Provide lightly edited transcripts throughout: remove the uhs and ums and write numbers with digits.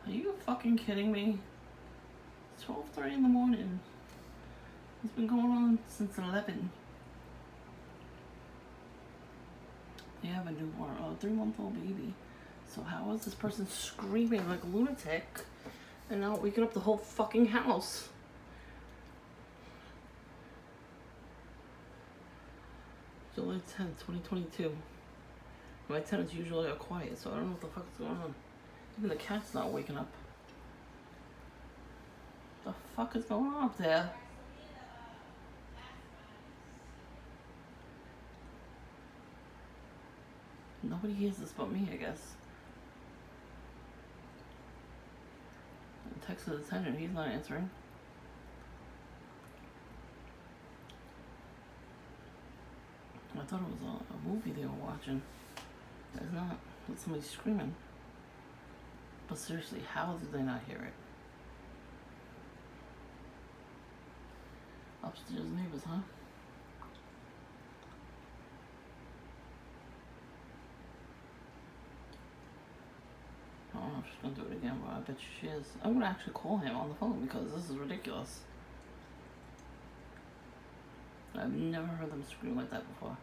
Are you fucking kidding me? It's 12:30 in the morning. It's been going on since 11. They have a newborn, a 3-month-old baby. So how is this person screaming like a lunatic and now waking up the whole fucking house? July 10th, 2022. My tenants usually are quiet, so I don't know what the fuck is going on. Even the cat's not waking up. What the fuck is going on up there? Nobody hears this but me, I guess. I texted his attendant, he's not answering. I thought it was a movie they were watching. It's not. It's somebody screaming. But seriously, how did they not hear it? Upstairs neighbors, huh? I don't know if she's gonna do it again, but I bet you she is. I'm gonna actually call him on the phone because this is ridiculous. I've never heard them scream like that before.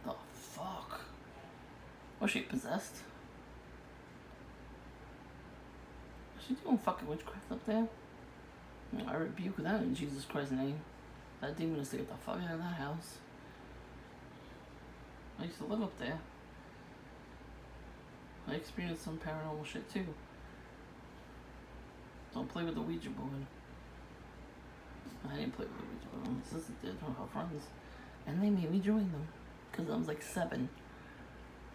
The fuck? Was she possessed? Is she doing fucking witchcraft up there? I rebuke that in Jesus Christ's name. That demon is to get the fuck out of that house. I used to live up there. I experienced some paranormal shit too. Don't play with the Ouija board. I didn't play with the Ouija board. My sister did, one of her friends. And they made me join them. Because I was like 7.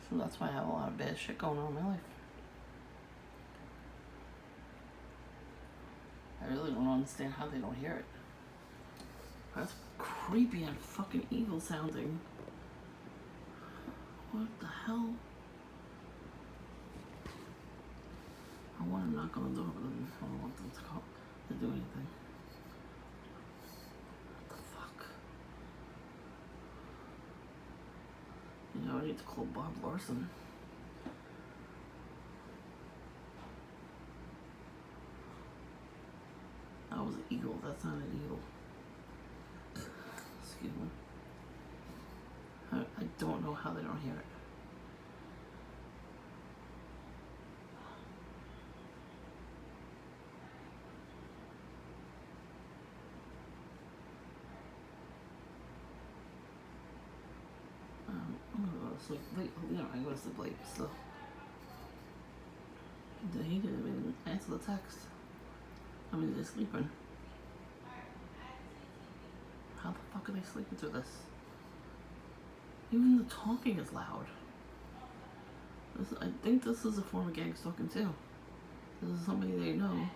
So that's why I have a lot of bad shit going on in my life. I really don't understand how they don't hear it. That's creepy and fucking evil sounding. What the hell? I want to knock on the door, but I don't want them to do anything. What the fuck? You know, I need to call Bob Larson. That was an eagle. That's not an eagle. Excuse me. I don't know how they don't hear it. I'm gonna go to sleep late. I go to sleep late still. He didn't even answer the text. I mean, they're sleeping. How the fuck are they sleeping through this? Even the talking is loud. I think this is a form of gang stalking too. This is somebody they know.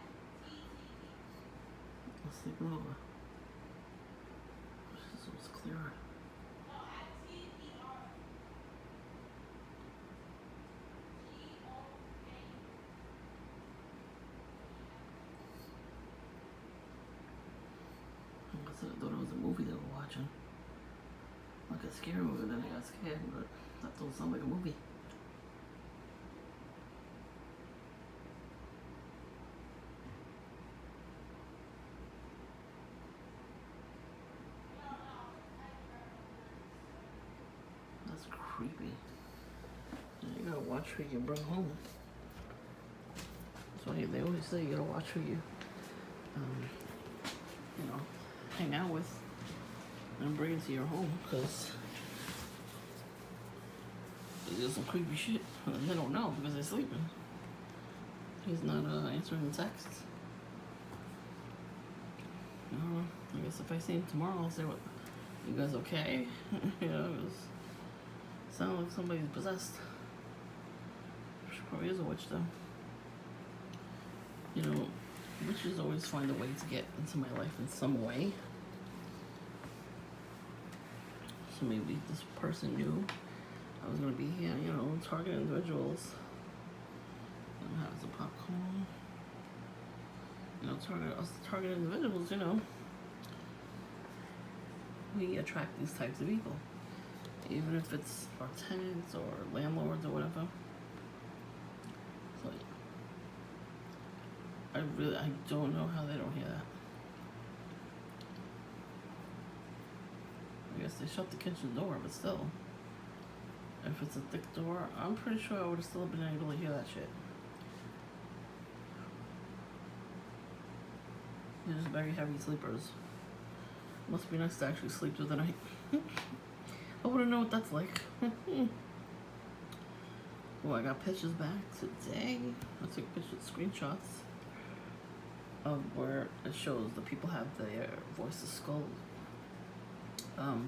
Let's sleep over. This was clearer. I thought it was a movie they were watching. Like a scary movie, then I got scared, but that don't sound like a movie. That's creepy. You gotta watch who you bring home. That's why they always say you gotta watch who you, hang out with and bring into your home, because they do some creepy shit and they don't know because they're sleeping. He's not answering the texts. I guess if I see him tomorrow, I'll say, "What? You guys okay?" It sounds like somebody's possessed. She probably is a witch, though. Witches always find a way to get into my life in some way. So maybe this person knew I was gonna be here, target individuals. And have some popcorn. Target individuals, we attract these types of people, even if it's our tenants or landlords or whatever. So I don't know how they don't hear that. I guess they shut the kitchen door, but still, if it's a thick door, I'm pretty sure I would have still been able to hear that shit. They're just very heavy sleepers. Must be nice to actually sleep through the night. I wouldn't know what that's like. Well, I got pictures back today. I took pictures, screenshots of where it shows the people have their voices skull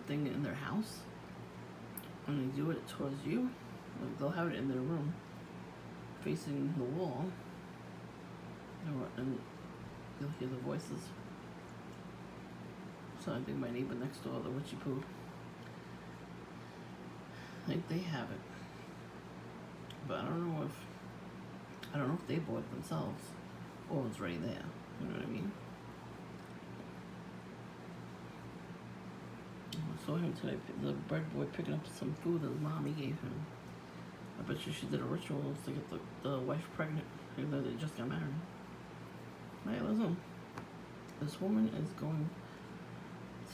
thing in their house. And they do it towards you. Like they'll have it in their room, facing the wall, and you'll hear the voices. So I think my neighbor next door, the witchy poo, I think they have it. But I don't know if they bought it themselves or it's right there. You know what I mean? I saw him today, the bread boy picking up some food that his mommy gave him. I bet you she did a ritual to get the wife pregnant, even though they just got married. Hey, listen, this woman is going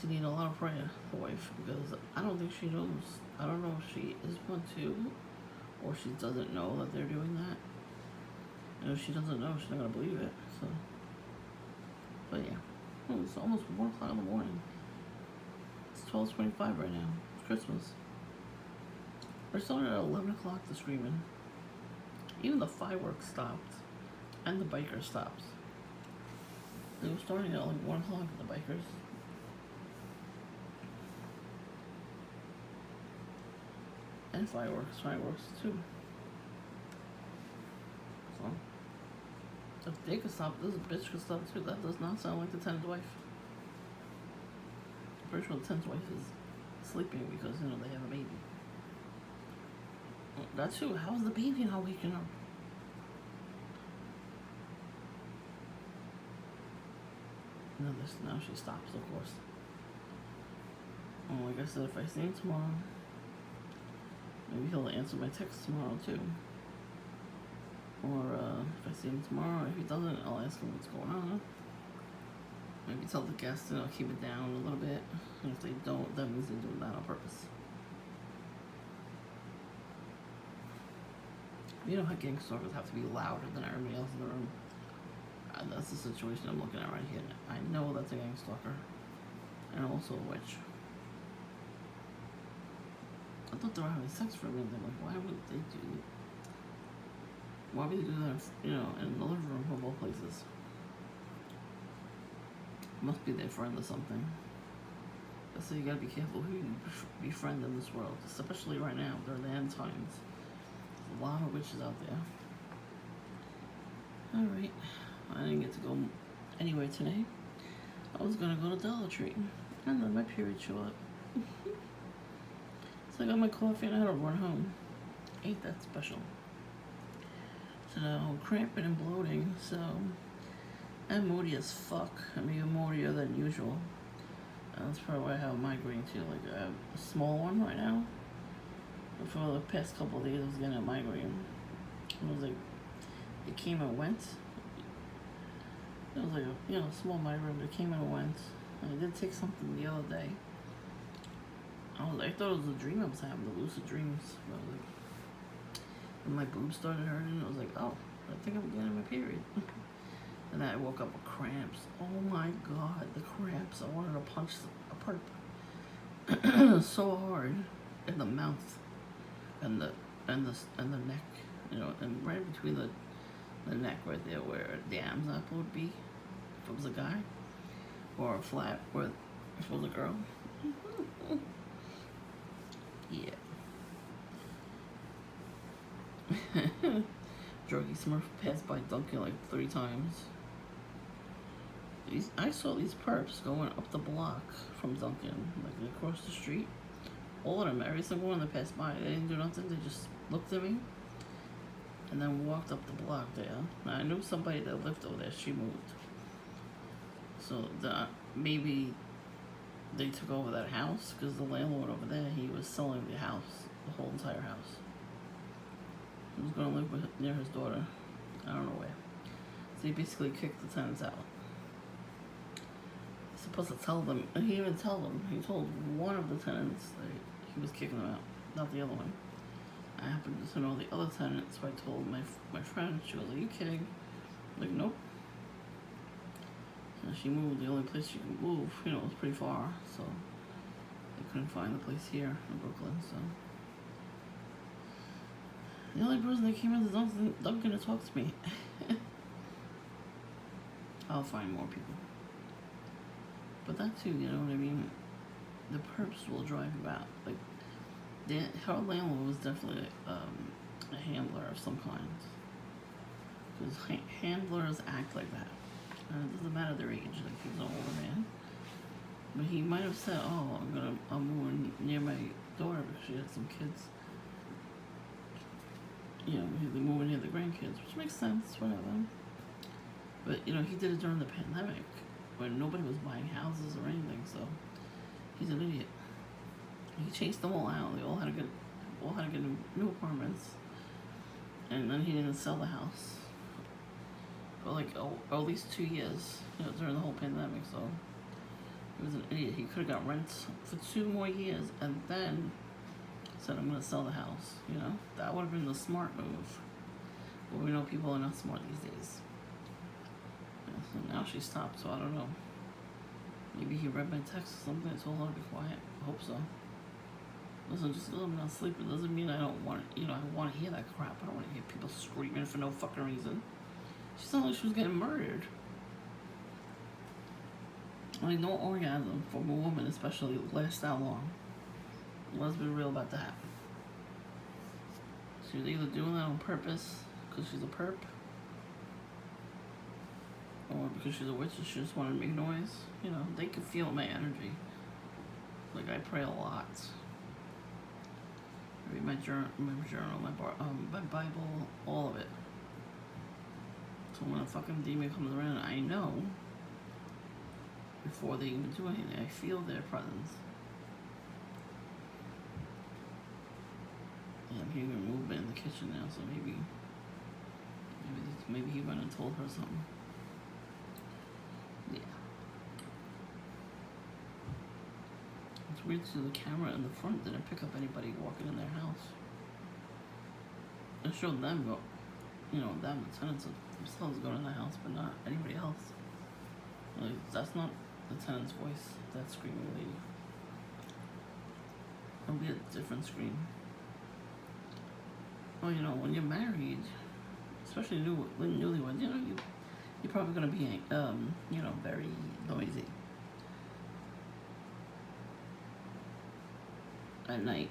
to need a lot of prayer, the wife, because I don't think she knows. I don't know if she is one too, or she doesn't know that they're doing that. And if she doesn't know, she's not gonna believe it. So, but yeah, it's almost 1 o'clock in the morning. It's 12:25 right now. It's Christmas. We're starting at 11 o'clock to screaming. Even the fireworks stopped, and the bikers stopped. They were starting at like 1 o'clock, the bikers. And fireworks too. So, if they could stop, this bitch could stop too. That does not sound like the tenant's wife. I'm pretty sure the tenant's wife is sleeping because, you know, they have a baby. That too, how's the baby not waking up? Now she stops, of course. Like I said, if I see him tomorrow, maybe he'll answer my text tomorrow too. Or if I see him tomorrow, if he doesn't, I'll ask him what's going on. Maybe tell the guests, you know, keep it down a little bit. And if they don't, that means they're doing that on purpose. You know how gang stalkers have to be louder than everybody else in the room? That's the situation I'm looking at right here. I know that's a gang stalker. And also a witch. I thought they were having sex for a minute. Like, why would they do that, you know, in the living room of all places? Must be their friend or something. So you gotta be careful who you befriend in this world. Especially right now, during the end times. There's a lot of witches out there. Alright. I didn't get to go anywhere today. I was gonna go to Dollar Tree, and then my period showed up. So I got my coffee and I had to run home. Ain't that special? So now I'm cramping and bloating, so I'm moody as fuck. I'm even moodier than usual. That's probably why I have a migraine too. Like I have a small one right now. But for the past couple of days I was getting a migraine. It was like, it came and went. It was like a, you know, small migraine, but it came and went. I did take something the other day. I thought it was a dream I was having, the lucid dreams. But I was like, when my boobs started hurting, I was like, oh, I think I'm getting my period. And then I woke up with cramps. Oh my god, the cramps! I wanted to punch apart so hard in the mouth and the neck, you know, and right between the neck right there where the Adam's apple would be if it was a guy, or a flat where if it was a girl. Yeah. Druggy Smurf passed by Dunkin' like 3 times. I saw these perps going up the block from Dunkin', like across the street. All of them, every single one that passed by, they didn't do nothing. They just looked at me and then walked up the block there. Now, I knew somebody that lived over there. She moved. So maybe they took over that house because the landlord over there, he was selling the house, the whole entire house. He was going to live near his daughter. I don't know where. So he basically kicked the tenants out. He's supposed to tell them, and he didn't even tell them. He told one of the tenants that he was kicking them out, not the other one. I happened to know the other tenant, so I told my friend. She was like, "Are you kidding?" I'm like, nope. And she moved. The only place she could move, it was pretty far, so they couldn't find the place here in Brooklyn. So the only person that came into Dunkin' to talk to me. I'll find more people. But that too, you know what I mean? The perps will drive you out. Like, her landlord was definitely a handler of some kind. Because handlers act like that. It doesn't matter their age, like he's an older man. But he might have said, "Oh, I'm moving near my daughter because she had some kids. They're moving near the grandkids," which makes sense, whatever. But he did it during the pandemic when nobody was buying houses or anything, so he's an idiot. He chased them all out. They all had to get new apartments, and then he didn't sell the house for like at least 2 years, during the whole pandemic. So he was an idiot. He could have got rent for 2 more years and then said, "I'm gonna sell the house." That would have been the smart move. But we know people are not smart these days. So now she stopped. So I don't know. Maybe he read my text or something. I told her to be quiet. I hope so. Listen, just because I'm not sleeping doesn't mean I don't want I want to hear that crap. I don't want to hear people screaming for no fucking reason. She sounded like she was getting murdered. Like, no orgasm from a woman, especially, lasts that long. Let's be real about that. She's either doing that on purpose because she's a perp, or because she's a witch and she just wanted to make noise. They can feel my energy. Like, I pray a lot. I read my journal, my Bible, all of it. So when a fucking demon comes around, I know before they even do anything. I feel their presence. Yeah, I'm hearing movement in the kitchen now, so maybe he went and told her something. Yeah. It's weird too, the camera in the front didn't pick up anybody walking in their house. It showed them them, the tenants themselves going in the house, but not anybody else. Like, that's not the tenant's voice, that screaming lady. It'll be a different scream. Well, when you're married, especially newlyweds, you're probably gonna be, very noisy at night.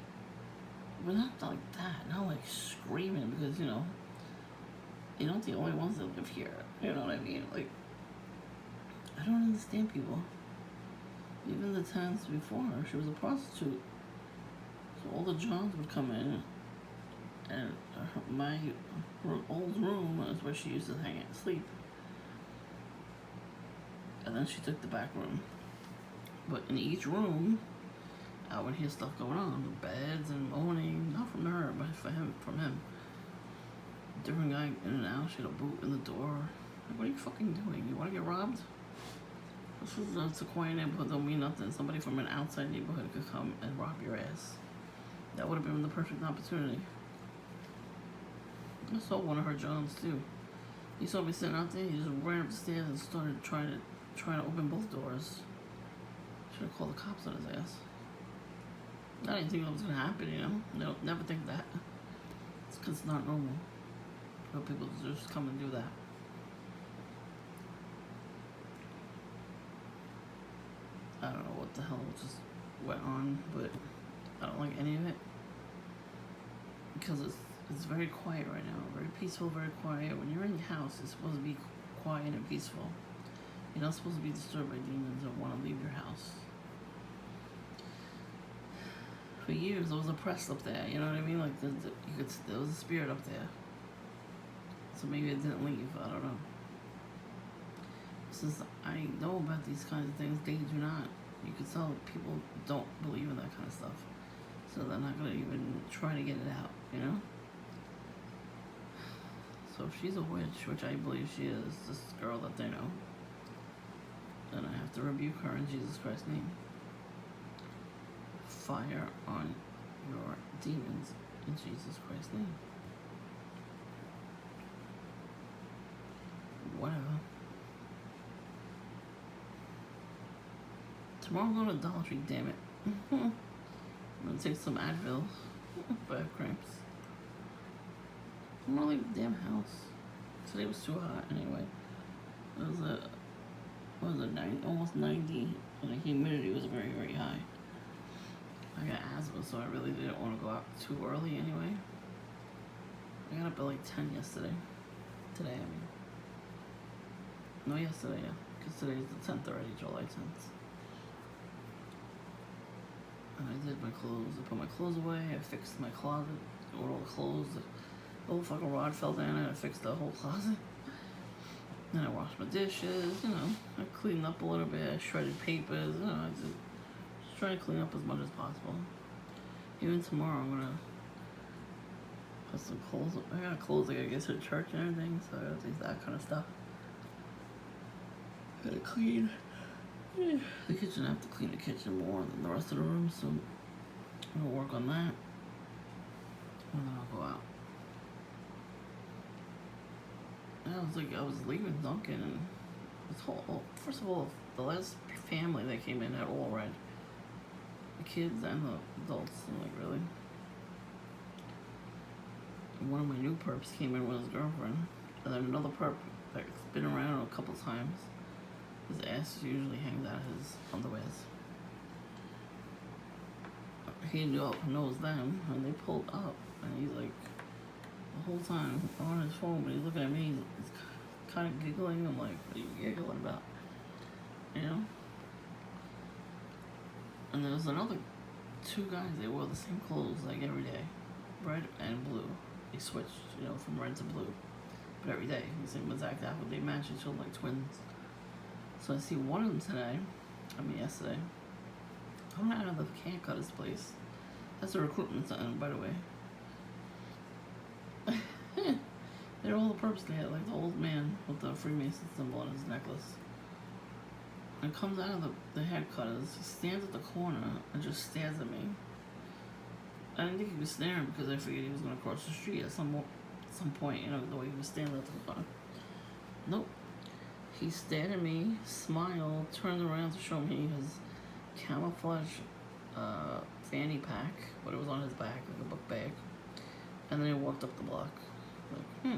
But not like that, not like screaming, because, you're not the only ones that live here. You know what I mean? Like, I don't understand people. Even the tenants before her, she was a prostitute. So all the Johns would come in, and her old room is where she used to hang out and sleep. And then she took the back room. But in each room, I would hear stuff going on, beds and moaning, not from her, but from him. Different guy in and out. She had a boot in the door. Like, what are you fucking doing? You want to get robbed? It's a quiet neighborhood. Don't mean nothing. Somebody from an outside neighborhood could come and rob your ass. That would have been the perfect opportunity. I saw one of her Johns too. He saw me sitting out there. He just ran up the stairs and started trying to open both doors. Should have called the cops on his ass. I didn't think that was gonna happen. They don't never think that. It's because it's not normal for people to just come and do that. I don't know what the hell just went on, but I don't like any of it because it's very quiet right now, very peaceful, very quiet. When you're in your house, it's supposed to be quiet and peaceful. You're not supposed to be disturbed by demons or want to leave your house. For years, there was a press up there. You know what I mean? Like there was a spirit up there. So maybe it didn't leave. I don't know. Since I know about these kinds of things, they do not. you can tell people don't believe in that kind of stuff. So they're not going to even try to get it out, you know? So if she's a witch, which I believe she is, this girl that they know, then I have to rebuke her in Jesus Christ's name. Fire on your demons in Jesus Christ's name. Whatever. Tomorrow I'm going to Dollar Tree, damn it. I'm going to take some Advil if I have cramps. I'm going to leave the damn house. Today was too hot anyway. It was what was it, 90, almost 90, and the humidity was very, very high. I got asthma, so I really didn't want to go out too early anyway. I got up at like 10 yesterday. Today, I mean. No, yesterday, yeah. Because today's the 10th already, July 10th. And I did my clothes. I put my clothes away. I fixed my closet. All the clothes. The whole fucking rod fell down, and I fixed the whole closet. Then I washed my dishes, you know. I cleaned up a little bit. I shredded papers, you know. I just try to clean up as much as possible. Even tomorrow, I'm gonna put some clothes. I got clothes I gotta get to church and everything, so I gotta do that kind of stuff. I gotta clean the kitchen. I have to clean the kitchen more than the rest of the room, so I'm gonna work on that, and then I'll go out. I was leaving Dunkin', and this whole, first of all, the last family that came in had all red. The kids and the adults. I'm like, really? And one of my new perps came in with his girlfriend, and then another perp that's been around a couple times. His ass usually hangs out of his underwears. He knows them, and they pulled up, and he's like, the whole time on his phone, but he's looking at me, he's kind of giggling. I'm like, what are you giggling about? You know? And there was another two guys, they wore the same clothes like every day, red and blue. They switched, you know, from red to blue, but every day, the same exact outfit. They match each other like twins. So I see one of them today, yesterday. I'm out of the can cut his place. That's a recruitment center, by the way. They're all the perps they had, like the old man with the Freemason symbol on his necklace. And comes out of the head cutters, he stands at the corner and just stares at me. I didn't think he was staring because I figured he was going to cross the street at some point, you know, the way he was standing at the corner. Nope. He stared at me, smiled, turned around to show me his camouflage fanny pack, but it was on his back, like a book bag. And then he walked up the block. Like,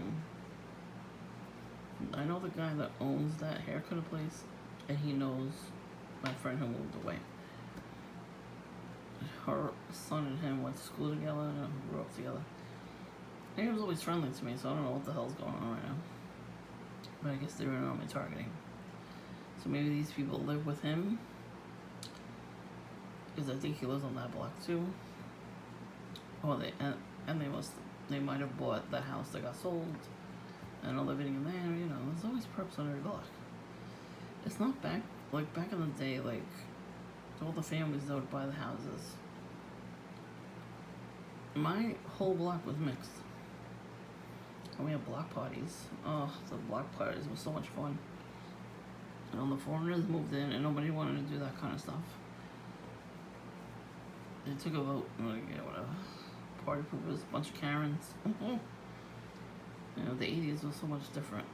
I know the guy that owns that haircut place, and he knows my friend who moved away. Her son and him went to school together and grew up together. And he was always friendly to me, so I don't know what the hell's going on right now. But I guess they were on my targeting. So maybe these people live with him, because I think he lives on that block too. Oh, they might have bought the house that got sold and are living in there, you know. There's always perps on every block. It's not back in the day, like all the families that would buy the houses. My whole block was mixed. And we had block parties. Oh, the block parties were so much fun. And all the foreigners moved in and nobody wanted to do that kind of stuff. They took a vote, like, yeah, whatever. Party poopers, a bunch of Karens. You know, the 80s was so much different.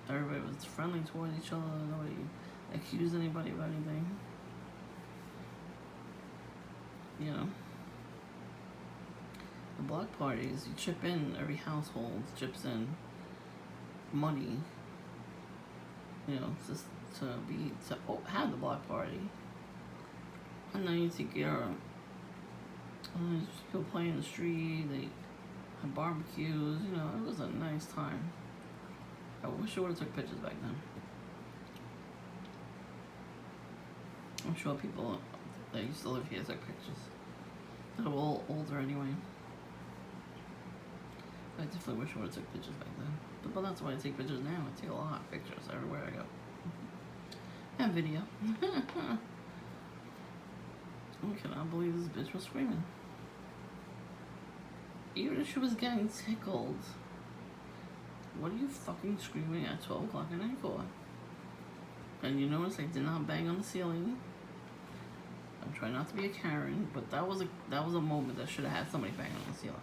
Everybody was friendly towards each other. Nobody accused anybody of anything. You know. The block parties, you chip in, every household chips in money, you know, just to have the block party. And then you take care of people playing in the street, they had barbecues, you know, it was a nice time. I wish I would have took pictures back then. I'm sure people that used to live here took pictures. They're all older anyway. I definitely wish I would have took pictures back then. But that's why I take pictures now. I take a lot of pictures everywhere I go. And video. I cannot believe this bitch was screaming. Even if she was getting tickled, what are you fucking screaming at 12 o'clock at night for? And you notice I did not bang on the ceiling. I'm trying not to be a Karen, but that was a moment that should have had somebody banging on the ceiling.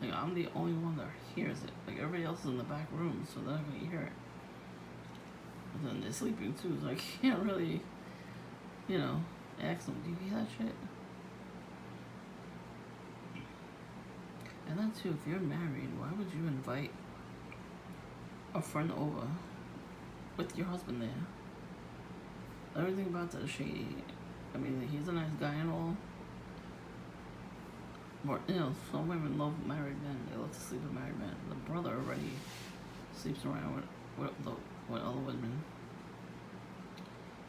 Like, I'm the only one that hears it. Like, everybody else is in the back room, so they're not gonna hear it. And then they're sleeping too, so I can't really, ask them, do you hear that shit? And then too, if you're married, why would you invite a friend over with your husband there? Everything about that is shady. I mean, he's a nice guy and all. But, some women love married men. They love to sleep with married men. The brother already sleeps around with other women.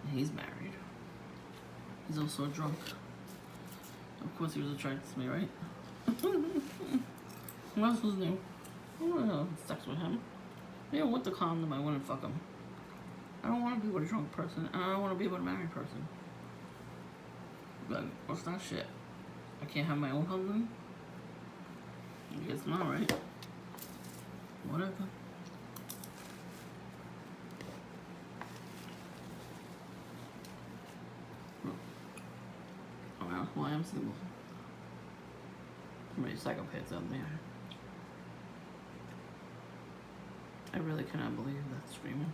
And he's married. He's also drunk. Of course he was attracted to me, right? What else was new? I don't want to have sex with him. Even with the condom, I wouldn't fuck him. I don't want to be with a drunk person, and I don't want to be with a married person. But what's that shit? I can't have my own husband? I guess not, right? Whatever. Oh, well, I am single. How many psychopaths out there? I really cannot believe that screaming.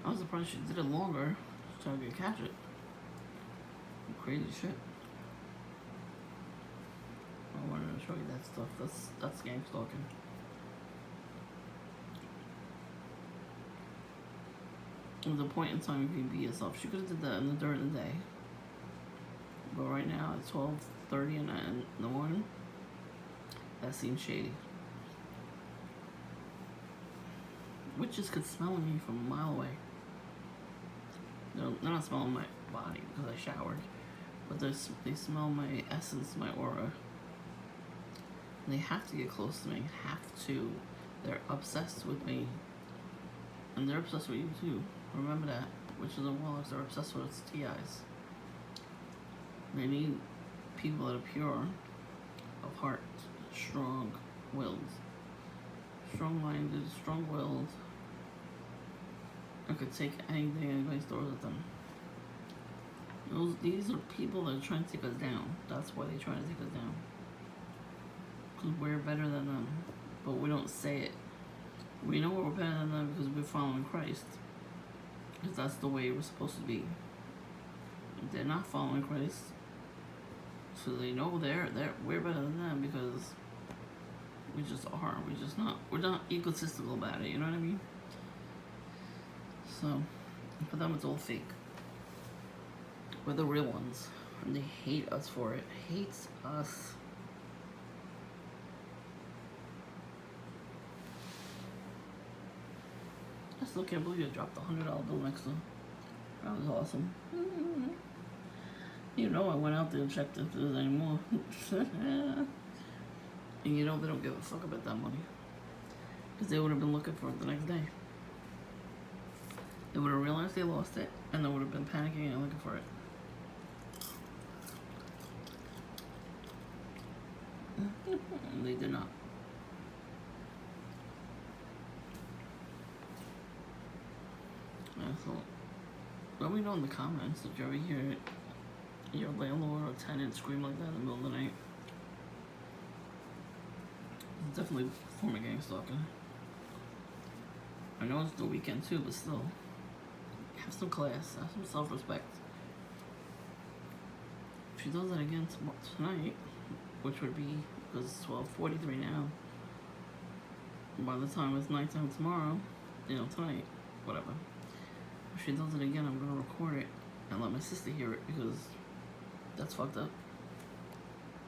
I was surprised she did it longer so I could catch it. Crazy shit. I wanted to show you that stuff. That's gang stalking. There's a point in time you can be yourself. She could have did that during the day. But right now it's 12:30 in the morning. That seems shady. Witches could smell me from a mile away. They're not smelling my body because I showered, but they smell my essence, my aura. And they have to get close to me. Have to. They're obsessed with me. And they're obsessed with you too. Remember that. Witches and warlocks are obsessed with TIs. They need people that are pure of heart, strong-willed, strong-minded, strong-willed. I could take anything anybody throws at them. These are people that are trying to take us down. That's why they're trying to take us down. Because we're better than them. But we don't say it. We know we're better than them because we're following Christ. Because that's the way we're supposed to be. If they're not following Christ, so they know we're better than them because we just are. We're not egotistical about it, you know what I mean? So, for them it's all fake. We're the real ones. And they hate us for it. Hates us. I still can't believe you dropped the $100 bill next to them. That was awesome. You know I went out there and checked if there was any more. And you know they don't give a fuck about that money. Because they would have been looking for it the next day. They would have realized they lost it, and they would have been panicking and looking for it. And they did not. So, let me know in the comments if you ever hear your landlord or tenant scream like that in the middle of the night. It's definitely a form of gang stalking. I know it's the weekend too, but still. Have some class, have some self-respect. If she does that again tonight, which would be, because it's 12:43 now, by the time it's nighttime tomorrow, tonight, whatever. If she does it again, I'm going to record it and let my sister hear it because that's fucked up.